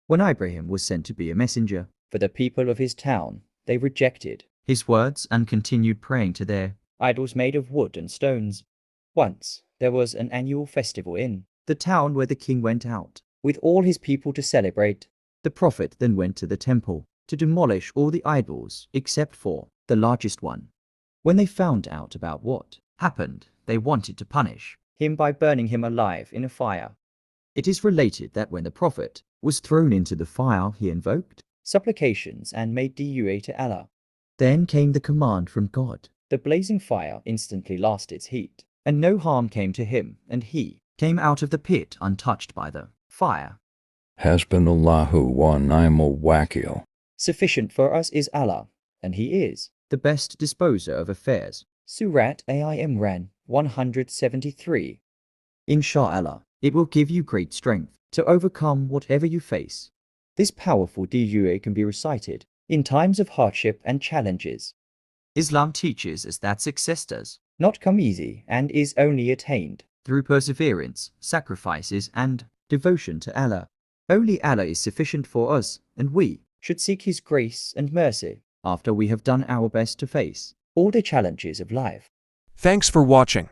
When Ibrahim was sent to be a messenger for the people of his town, they rejected his words and continued praying to their idols made of wood and stones. Once there was an annual festival in the town where the king went out with all his people to celebrate. The prophet then went to the temple to demolish all the idols except for the largest one. When they found out about what happened, they wanted to punish him by burning him alive in a fire. It is related that when the prophet was thrown into the fire, he invoked supplications and made dua to Allah. Then came the command from God. The blazing fire instantly lost its heat, and no harm came to him, and he came out of the pit untouched by the fire. Hasbunallahu wa ni'mal wakil. Sufficient for us is Allah, and He is the best disposer of affairs. Surat Al-Imran 173. Inshallah, it will give you great strength to overcome whatever you face. This powerful dua can be recited in times of hardship and challenges. Islam teaches us that success does not come easy and is only attained through perseverance, sacrifices, and devotion to Allah. Only Allah is sufficient for us, and we should seek His grace and mercy after we have done our best to face all the challenges of life. Thanks for watching.